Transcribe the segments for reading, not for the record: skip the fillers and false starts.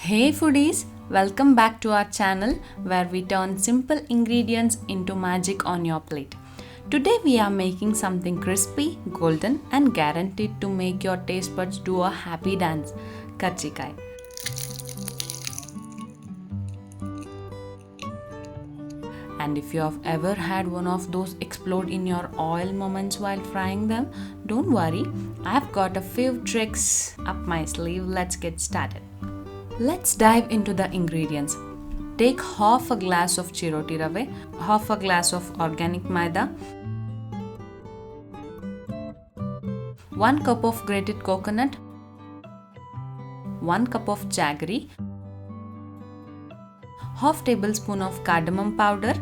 Hey foodies, welcome back to our channel where we turn simple ingredients into magic on your plate. Today we are making something crispy, golden and guaranteed to make your taste buds do a happy dance, Karjikai. And if you have ever had one of those explode in your oil moments while frying them, don't worry, I've got a few tricks up my sleeve. Let's get started. Let's dive into the ingredients. Take half a glass of chiroti rave, half a glass of organic maida, 1 cup of grated coconut, 1 cup of jaggery, half tablespoon of cardamom powder.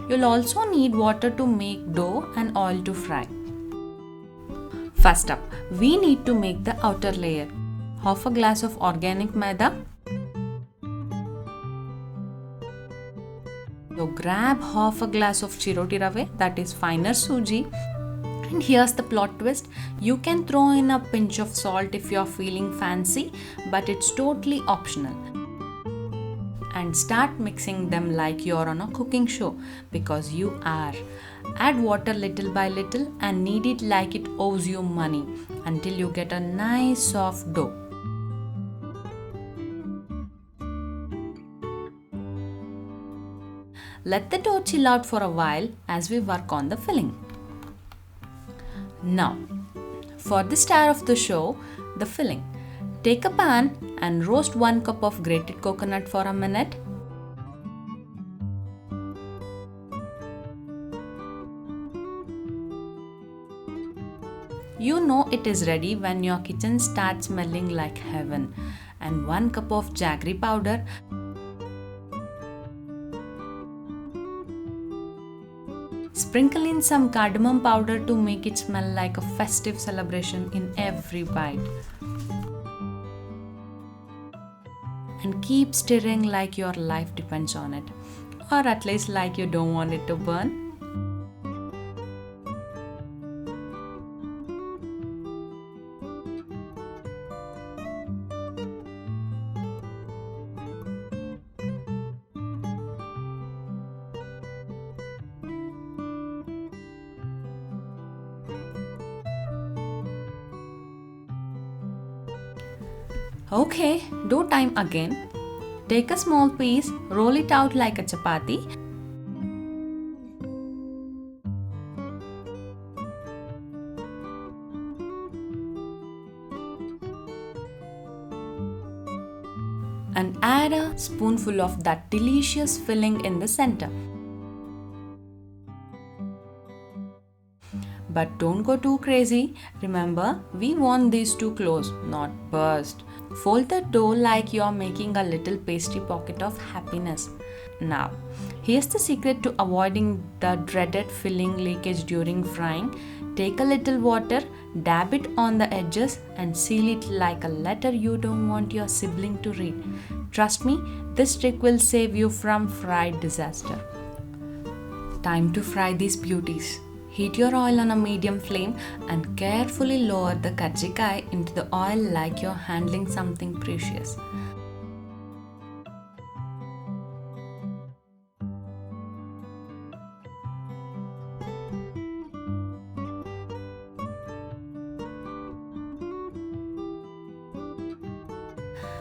You'll also need water to make dough and oil to fry. First up, we need to make the outer layer. Half a glass of organic maida. So grab half a glass of chiroti rave, that is finer suji. And here's the plot twist. You can throw in a pinch of salt if you're feeling fancy, but it's totally optional. And start mixing them like you're on a cooking show, because you are. Add water little by little and knead it like it owes you money until you get a nice soft dough. Let the dough chill out for a while as we work on the filling. Now, for the star of the show, the filling. Take a pan and roast 1 cup of grated coconut for a minute. You know it is ready when your kitchen starts smelling like heaven. And 1 cup of jaggery powder. Sprinkle in some cardamom powder to make it smell like a festive celebration in every bite. And keep stirring like your life depends on it, or at least like you don't want it to burn. Okay, dough time again. Take a small piece, roll it out like a chapati. And add a spoonful of that delicious filling in the center. But don't go too crazy. Remember, we want these to close, not burst. Fold the dough like you're making a little pastry pocket of happiness. Now, here's the secret to avoiding the dreaded filling leakage during frying. Take a little water, dab it on the edges and seal it like a letter you don't want your sibling to read. Trust me, this trick will save you from fried disaster. Time to fry these beauties. Heat your oil on a medium flame and carefully lower the karjikai into the oil like you're handling something precious.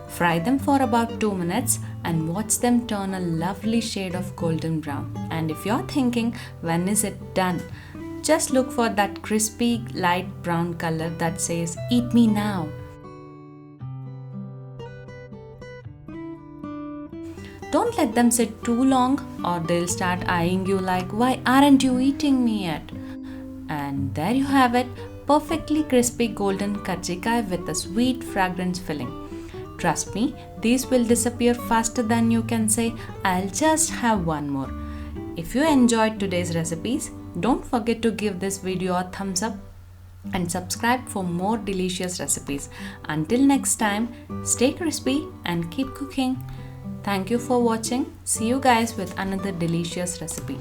Fry them for about 2 minutes and watch them turn a lovely shade of golden brown. And if you're thinking, when is it done? Just look for that crispy light brown color that says, "Eat me now." Don't let them sit too long or they'll start eyeing you like, "Why aren't you eating me yet?" And there you have it, perfectly crispy golden karjikai with a sweet fragrance filling. Trust me, these will disappear faster than you can say, "I'll just have one more." If you enjoyed today's recipes, don't forget to give this video a thumbs up and subscribe for more delicious recipes. Until next time, stay crispy and keep cooking. Thank you for watching. See you guys with another delicious recipe.